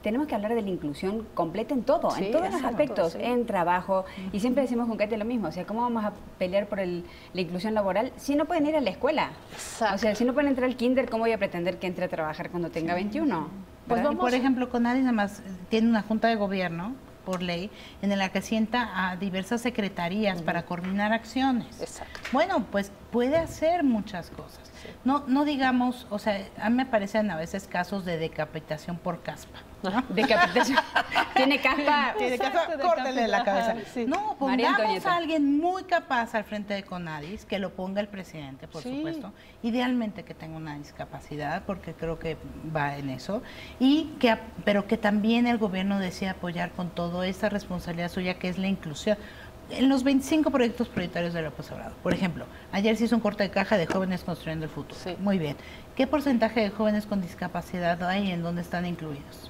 S5: Tenemos que hablar de la inclusión completa en todo,
S1: Sí,
S5: en todos los
S1: exacto,
S5: aspectos,
S1: sí.
S5: en trabajo, y siempre decimos con Katia lo mismo, o sea, ¿cómo vamos a pelear por la inclusión laboral si no pueden ir a la escuela?
S1: Exacto.
S5: O sea, si no pueden entrar al kinder, ¿cómo voy a pretender que entre a trabajar cuando tenga 21?
S1: Pues
S5: ¿verdad?
S4: Y por ejemplo, CONADIS nada más tiene una junta de gobierno por ley en la que sienta a diversas secretarías para coordinar acciones.
S1: Exacto.
S4: Bueno, pues puede hacer muchas cosas. No digamos, o sea, a mí me parecen a veces casos de decapitación por caspa. ¿no?
S5: Decapitación. Tiene caspa.
S4: Tiene
S1: Exacto,
S4: caspa, córtele la cabeza.
S1: Ajá, sí.
S4: No,
S5: María
S4: pongamos
S5: Antonieta.
S4: a alguien muy capaz al frente de CONADIS, que lo ponga el presidente, por
S1: Sí.
S4: supuesto. Idealmente que tenga una discapacidad, porque creo que va en eso. Pero que también el gobierno decida apoyar con todo esa responsabilidad suya, que es la inclusión. En los 25 proyectos prioritarios de López Obrador, por ejemplo, ayer se hizo un corte de caja de jóvenes construyendo el futuro.
S1: Sí.
S4: Muy bien. ¿Qué porcentaje de jóvenes con discapacidad hay en donde están incluidos?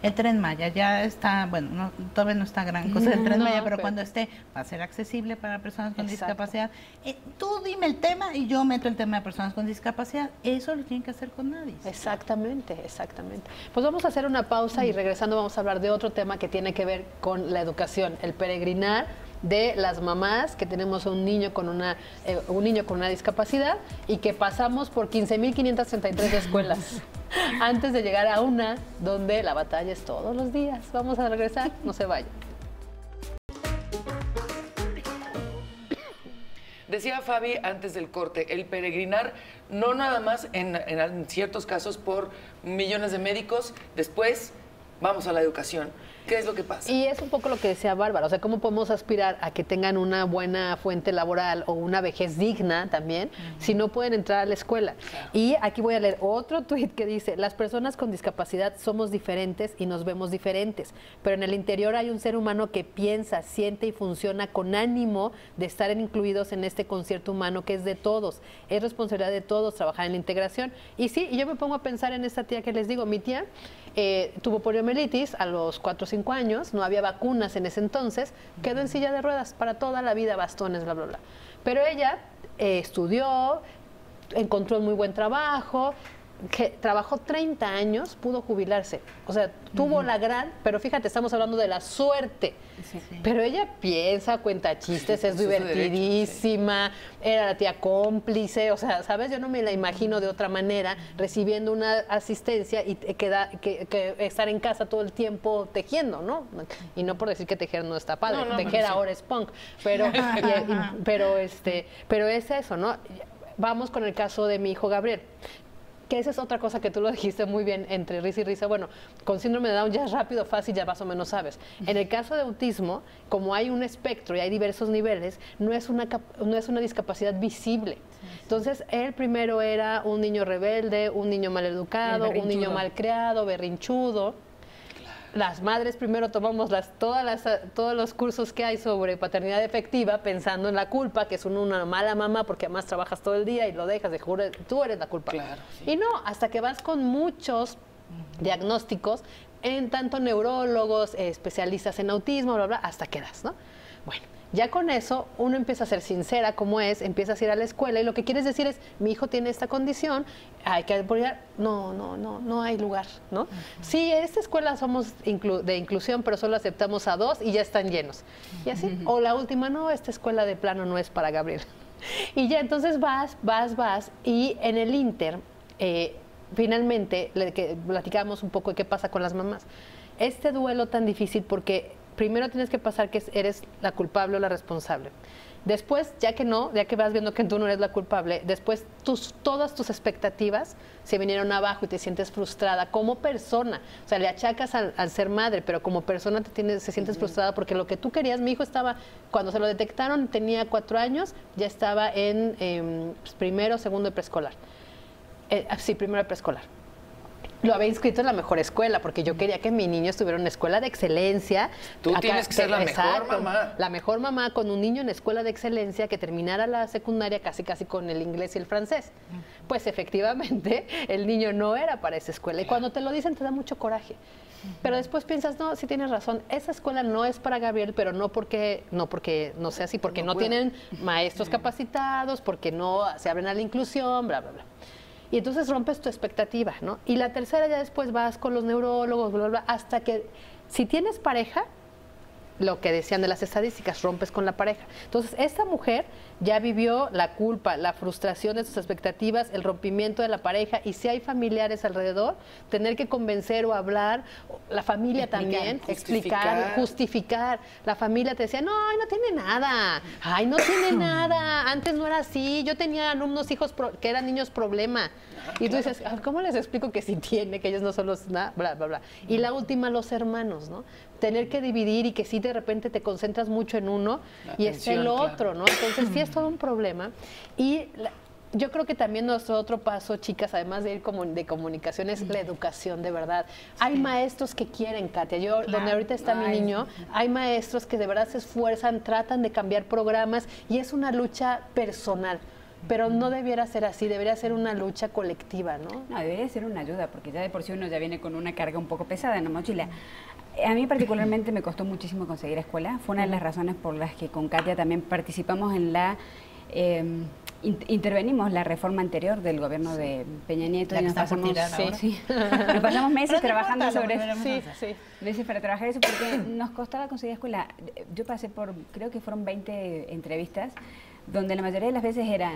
S4: El Tren Maya ya está, bueno, todavía no está gran cosa el Tren
S1: No,
S4: Maya, pero
S1: pero-
S4: cuando esté va a ser accesible para personas con
S1: Exacto.
S4: discapacidad. Tú dime el tema y yo meto el tema de personas con discapacidad. Eso lo tienen que hacer con nadie.
S1: Exactamente, exactamente. Pues vamos a hacer una pausa y regresando vamos a hablar de otro tema que tiene que ver con la educación, el peregrinar de las mamás que tenemos un niño con una discapacidad y que pasamos por 15.533 escuelas antes de llegar a una donde la batalla es todos los días. Vamos a regresar, no se vayan.
S3: Decía Fabi antes del corte, el peregrinar no nada más en ciertos casos por millones de médicos, después vamos a la educación. ¿Qué es lo que pasa?
S1: Y es un poco lo que decía Bárbara, o sea, cómo podemos aspirar a que tengan una buena fuente laboral o una vejez digna también, si no pueden entrar a la escuela. Y aquí voy a leer otro tuit que dice, las personas con discapacidad somos diferentes y nos vemos diferentes, pero en el interior hay un ser humano que piensa, siente y funciona con ánimo de estar incluidos en este concierto humano que es de todos. Es responsabilidad de todos trabajar en la integración. Y sí, y yo me pongo a pensar en esta tía que les digo, mi tía tuvo poliomielitis a los 4 o 5 años, no había vacunas en ese entonces, quedó en silla de ruedas para toda la vida, bastones, bla, bla, bla. Pero ella estudió, encontró un muy buen trabajo, que trabajó 30 años, pudo jubilarse. O sea, tuvo la gran, pero fíjate, estamos hablando de la suerte.
S5: Sí.
S1: Pero ella piensa, cuenta chistes, es
S3: eso es su derecho,
S1: divertidísima, era la tía cómplice, o sea, ¿sabes? Yo no me la imagino de otra manera recibiendo una asistencia y que estar en casa todo el tiempo tejiendo, ¿no? Y no por decir que tejer no está padre,
S3: No,
S1: tejer
S3: pero sí.
S1: ahora es punk, pero es eso, ¿no? Vamos con el caso de mi hijo Gabriel. Que esa es otra cosa que tú lo dijiste muy bien, entre risa y risa. Bueno, con síndrome de Down ya es rápido, fácil, ya más o menos sabes. En el caso de autismo, como hay un espectro y hay diversos niveles, no es una discapacidad visible. Entonces, él primero era un niño rebelde, un niño maleducado, un niño malcriado, berrinchudo. Las madres primero tomamos todos los cursos que hay sobre paternidad efectiva pensando en la culpa, que es una mala mamá porque además trabajas todo el día y lo dejas, tú eres la culpa.
S3: Claro, sí.
S1: Y no, hasta que vas con muchos diagnósticos, en tanto neurólogos, especialistas en autismo, bla, bla, hasta que das, ¿no? Bueno, ya con eso uno empieza a ser sincera como es, empiezas a ir a la escuela y lo que quieres decir es, mi hijo tiene esta condición, hay que apoyar. No hay lugar, ¿no? Sí, en esta escuela somos de inclusión, pero solo aceptamos a 2 y ya están llenos. Y así, o la última, no, esta escuela de plano no es para Gabriel. Y ya entonces vas, y en el Inter, finalmente, que platicábamos un poco de qué pasa con las mamás. Este duelo tan difícil porque primero tienes que pasar que eres la culpable o la responsable. Después, ya que vas viendo que tú no eres la culpable, después todas tus expectativas se vinieron abajo y te sientes frustrada como persona. O sea, le achacas al ser madre, pero como persona se sientes frustrada porque lo que tú querías, mi hijo estaba, cuando se lo detectaron, tenía 4 años, ya estaba en primero, segundo de preescolar. Sí, primero de preescolar. Lo había inscrito en la mejor escuela, porque yo quería que mi niño estuviera en una escuela de excelencia.
S3: Tú tienes que ser la mejor mamá.
S1: La mejor mamá con un niño en escuela de excelencia que terminara la secundaria casi con el inglés y el francés. Pues efectivamente, el niño no era para esa escuela. Y cuando te lo dicen te da mucho coraje. Pero después piensas, no, sí tienes razón, esa escuela no es para Gabriel, pero no porque no sea así, porque no tienen maestros capacitados, porque no se abren a la inclusión, bla, bla, bla. Y entonces rompes tu expectativa, ¿no? Y la tercera ya después vas con los neurólogos, bla, bla, hasta que si tienes pareja, lo que decían de las estadísticas, rompes con la pareja. Entonces, esta mujer ya vivió la culpa, la frustración de sus expectativas, el rompimiento de la pareja, y si hay familiares alrededor, tener que convencer o hablar, la familia también, explicar, justificar. La familia te decía, no, no tiene nada, ay, no tiene nada, antes no era así, yo tenía alumnos, hijos que eran niños problema. Y tú dices, ¿cómo les explico que sí tiene, que ellos no son los nada, bla, bla, bla? Y la última, los hermanos, ¿no? Tener que dividir y que sí de repente te concentras mucho en uno y está el otro, ¿no? Entonces sí es todo un problema. Y yo creo que también nuestro otro paso, chicas, además de ir de comunicación, es la educación, de verdad. Hay maestros que quieren, Katia. Donde ahorita está mi niño, hay maestros que de verdad se esfuerzan, tratan de cambiar programas y es una lucha personal. Pero no debiera ser así, debería ser una lucha colectiva, ¿no?
S5: No, debería ser una ayuda, porque ya de por sí uno ya viene con una carga un poco pesada en la mochila. A mí particularmente me costó muchísimo conseguir escuela. Fue una de las razones por las que con Katia también participamos en la... intervenimos la reforma anterior del gobierno de Peña Nieto.
S4: Y nos pasamos,
S5: nos pasamos meses trabajando sobre eso.
S1: Sí.
S5: Meses para trabajar eso porque nos costaba conseguir escuela. Yo pasé por, creo que fueron 20 entrevistas, donde la mayoría de las veces era,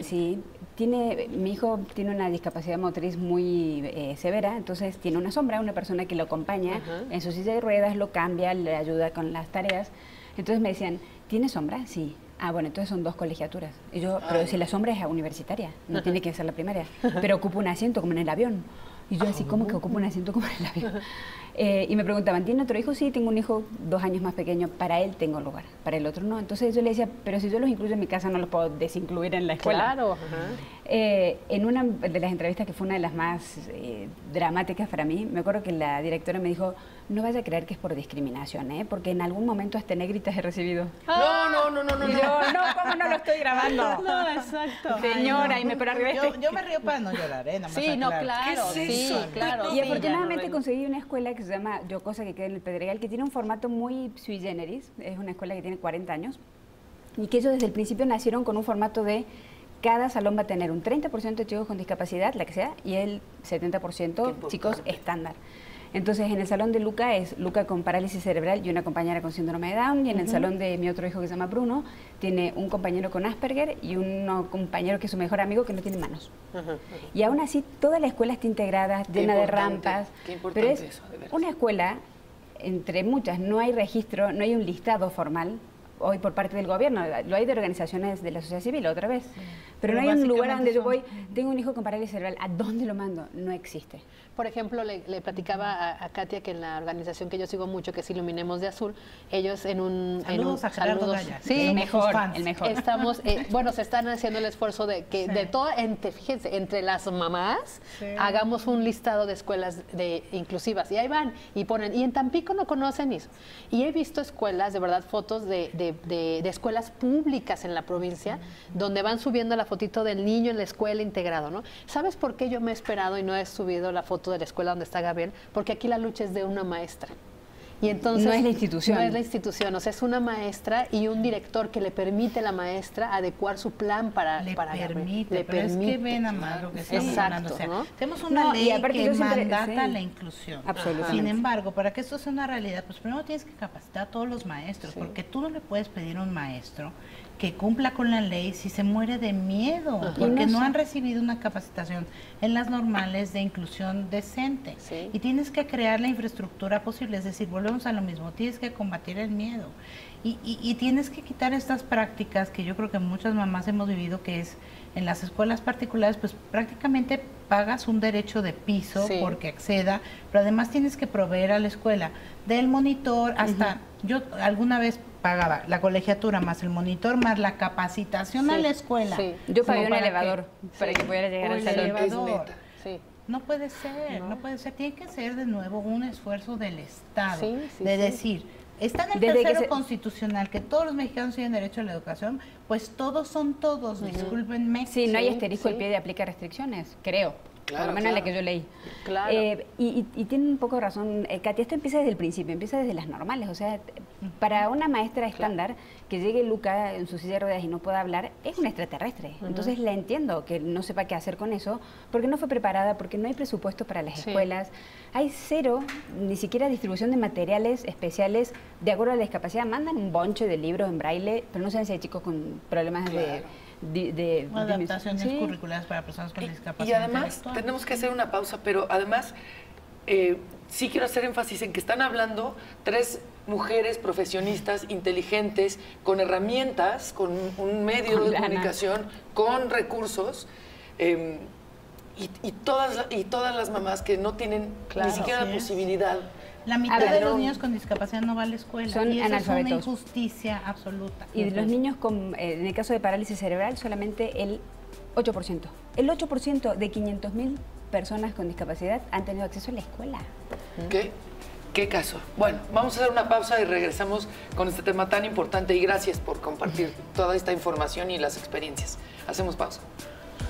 S5: sí, mi hijo tiene una discapacidad motriz muy severa, entonces tiene una sombra, una persona que lo acompaña en su silla de ruedas, lo cambia, le ayuda con las tareas. Entonces me decían, ¿tiene sombra? Sí. Ah, bueno, entonces son 2 colegiaturas. Y yo, pero si la sombra es universitaria, no tiene que ser la primaria, pero ocupa un asiento como en el avión. Y yo así, ¿cómo que ocupa un asiento como en el avión? Y me preguntaban, ¿tiene otro hijo? Sí, tengo un hijo 2 años más pequeño, para él tengo lugar, para el otro no. Entonces yo le decía, pero si yo los incluyo en mi casa, no los puedo desincluir en la escuela.
S1: Claro.
S5: En una de las entrevistas, que fue una de las más dramáticas para mí, me acuerdo que la directora me dijo, no vaya a creer que es por discriminación, porque en algún momento hasta negritas he recibido.
S3: No.
S5: Y yo, no, ¿cómo no lo estoy grabando?
S4: No, exacto.
S5: Señora,
S4: ay, no.
S5: pero al revés.
S4: Yo me río para no llorar, nada más.
S1: Sí, no, claro.
S3: ¿Qué es eso?
S1: Sí, claro.
S5: Y afortunadamente conseguí una escuela que se llama Yocosa, que queda en el Pedregal, que tiene un formato muy sui generis. Es una escuela que tiene 40 años. Y que ellos desde el principio nacieron con un formato de cada salón va a tener un 30% de chicos con discapacidad, la que sea, y el 70% chicos estándar. Entonces, en el salón de Luca es Luca con parálisis cerebral y una compañera con síndrome de Down, y en el salón de mi otro hijo que se llama Bruno, tiene un compañero con Asperger y un compañero que es su mejor amigo que no tiene manos. Y aún así, toda la escuela está integrada, llena de rampas.
S3: Qué importante
S5: pero es
S3: eso, de veras.
S5: una escuela, entre muchas, no hay registro, no hay un listado formal hoy por parte del gobierno, lo hay de organizaciones de la sociedad civil otra vez, pero no hay un lugar donde yo voy, tengo un hijo con parálisis cerebral, ¿a dónde lo mando? No existe.
S1: Por ejemplo, le platicaba a Katia que en la organización que yo sigo mucho, que es Iluminemos de Azul, ellos
S4: Saludos a Gerardo Gaya.
S1: Sí,
S5: el mejor.
S1: Estamos, bueno, se están haciendo el esfuerzo de que de todo, fíjense, entre las mamás, hagamos un listado de escuelas inclusivas. Y ahí van y ponen, y en Tampico no conocen eso. Y he visto escuelas, de verdad, fotos de escuelas públicas en la provincia, donde van subiendo la fotito del niño en la escuela integrado, ¿no? ¿Sabes por qué yo me he esperado y no he subido la foto de la escuela donde está Gabriel? Porque aquí la lucha es de una maestra. Y entonces
S5: no es la institución.
S1: No es la institución, o sea, es una maestra y un director que le permite a la maestra adecuar su plan para
S4: le permite,
S1: le
S4: pero
S1: permite.
S4: es que ven a más lo que estamos
S1: Exacto,
S4: hablando. O sea,
S1: ¿no?
S4: tenemos una ley que mandata la inclusión.
S5: Absolutamente.
S4: Sin embargo, para que esto sea una realidad, pues primero tienes que capacitar a todos los maestros, porque tú no le puedes pedir a un maestro que cumpla con la ley si se muere de miedo, porque no han recibido una capacitación en las normales de inclusión decente.
S1: Sí.
S4: Y tienes que crear la infraestructura posible, es decir, volvemos a lo mismo, tienes que combatir el miedo y tienes que quitar estas prácticas que yo creo que muchas mamás hemos vivido, que es en las escuelas particulares, pues prácticamente pagas un derecho de piso porque acceda, pero además tienes que proveer a la escuela del monitor hasta, yo alguna vez pagaba la colegiatura más el monitor más la capacitación a la escuela.
S1: Sí.
S5: Yo pagué un
S4: para
S5: elevador para que pudiera llegar al salón.
S4: Elevador.
S1: Sí.
S4: No puede ser, no puede ser. Tiene que ser de nuevo un esfuerzo del Estado
S1: Sí,
S4: decir, está en el
S5: Desde que
S4: tercero constitucional que todos los mexicanos tienen derecho a la educación, pues todos son todos, discúlpenme.
S5: Sí, no hay asterisco al pie de aplica restricciones, creo.
S3: Claro,
S5: por lo menos la que yo leí.
S1: Claro.
S5: Y tiene un poco de razón, Katia, esto empieza desde el principio, empieza desde las normales. O sea, para una maestra estándar que llegue Luca en su silla de ruedas y no pueda hablar, es un extraterrestre. Entonces la entiendo que no sepa qué hacer con eso, porque no fue preparada, porque no hay presupuesto para las escuelas. Hay cero, ni siquiera distribución de materiales especiales de acuerdo a la discapacidad. Mandan un bonche de libros en braille, pero no saben si hay chicos con problemas de
S4: adaptaciones curriculares para personas con discapacidad.
S3: Y además
S4: intelectual.
S3: tenemos que hacer una pausa, pero además sí quiero hacer énfasis en que están hablando 3 mujeres profesionistas, inteligentes, con herramientas, con un medio de comunicación, con recursos, y todas las mamás que no tienen ni siquiera la posibilidad.
S4: La mitad de los niños con discapacidad no va a la escuela.
S5: Son
S4: y eso
S5: analfabetos.
S4: es una injusticia absoluta.
S5: Y de los niños con, en el caso de parálisis cerebral, solamente el 8%. El 8% de 500.000 personas con discapacidad han tenido acceso a la escuela.
S3: ¿Qué caso? Bueno, vamos a hacer una pausa y regresamos con este tema tan importante y gracias por compartir toda esta información y las experiencias. Hacemos pausa.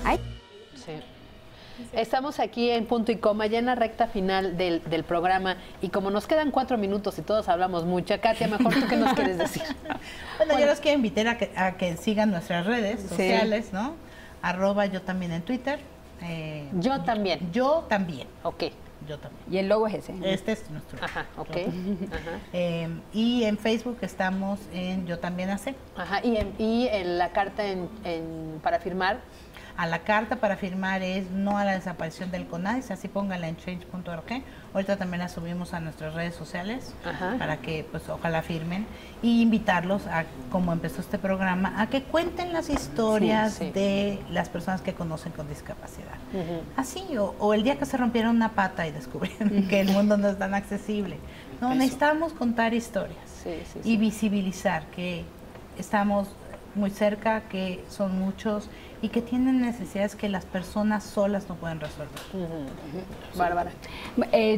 S5: Ay.
S1: Sí. Estamos aquí en Punto y Coma, ya en la recta final del programa, y como nos quedan 4 minutos y todos hablamos mucho, Katia, mejor tú qué nos quieres decir.
S4: Bueno, yo los quiero invitar a que sigan nuestras redes sociales, ¿no? @ yo también en Twitter.
S1: Yo también.
S4: Yo también.
S1: Ok.
S4: Yo también.
S5: Y el logo es ese.
S4: Este es nuestro.
S1: Ajá, ok.
S4: Ajá. Y en Facebook estamos en Yo también hace.
S1: Ajá, y en la carta para firmar.
S4: A la carta para firmar es no a la desaparición del CONADIS, así póngala en change.org. Ahorita también la subimos a nuestras redes sociales para que pues ojalá firmen, y invitarlos a, como empezó este programa, a que cuenten las historias de las personas que conocen con discapacidad. Así, o el día que se rompieron una pata y descubrieron que el mundo no es tan accesible. No, necesitamos contar historias y visibilizar que estamos muy cerca, que son muchos y que tienen necesidades que las personas solas no pueden resolver.
S1: Bárbara.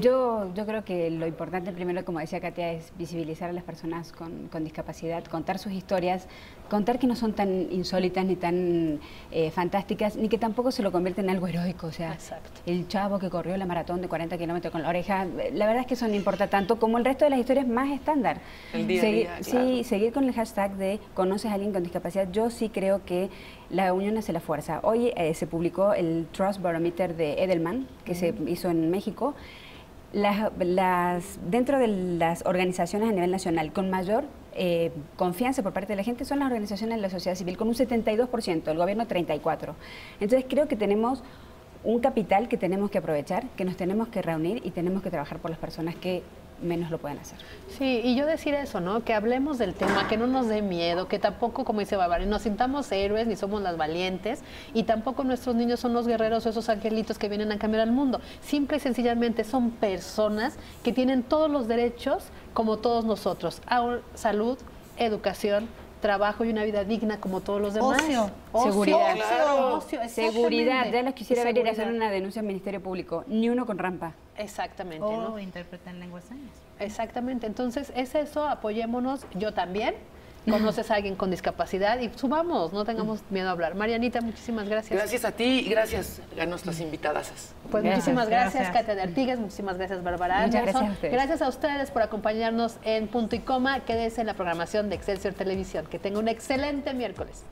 S5: Yo creo que lo importante primero, como decía Katia, es visibilizar a las personas con discapacidad, contar sus historias, contar que no son tan insólitas ni tan fantásticas, ni que tampoco se lo convierten en algo heroico. O sea, el chavo que corrió la maratón de 40 kilómetros con la oreja, la verdad es que eso no importa tanto como el resto de las historias más estándar.
S3: El día a día,
S5: Sí, seguir con el hashtag de conoces a alguien con discapacidad. Yo sí creo que la unión hace la fuerza. Hoy se publicó el Trust Barometer de Edelman, que se hizo en México. Dentro de las organizaciones a nivel nacional con mayor confianza por parte de la gente son las organizaciones de la sociedad civil, con un 72%, el gobierno 34%. Entonces creo que tenemos un capital que tenemos que aprovechar, que nos tenemos que reunir y tenemos que trabajar por las personas que menos lo pueden hacer.
S1: Sí, y yo decir eso, ¿no? Que hablemos del tema, que no nos dé miedo, que tampoco, como dice Bárbara, nos sintamos héroes ni somos las valientes, y tampoco nuestros niños son los guerreros o esos angelitos que vienen a cambiar al mundo. Simple y sencillamente son personas que tienen todos los derechos como todos nosotros. Salud, educación, trabajo y una vida digna como todos los demás.
S5: Seguridad.
S1: Seguridad.
S5: Ya los quisiera ver ir a hacer una denuncia al Ministerio Público. Ni uno con rampa.
S1: Exactamente.
S4: O interpretan lenguas señas.
S1: Exactamente. Entonces, es eso, apoyémonos. Yo también. conoces a alguien con discapacidad y sumamos, no tengamos miedo a hablar. Marianita, muchísimas gracias.
S3: Gracias a ti y gracias a nuestras invitadas.
S1: Pues muchísimas gracias, Katia de Artigues, muchísimas gracias, Bárbara
S5: Muchas
S1: Anderson.
S5: gracias a ustedes.
S1: Gracias a ustedes por acompañarnos en Punto y Coma. Quédense en la programación de Excelsior Televisión. Que tenga un excelente miércoles.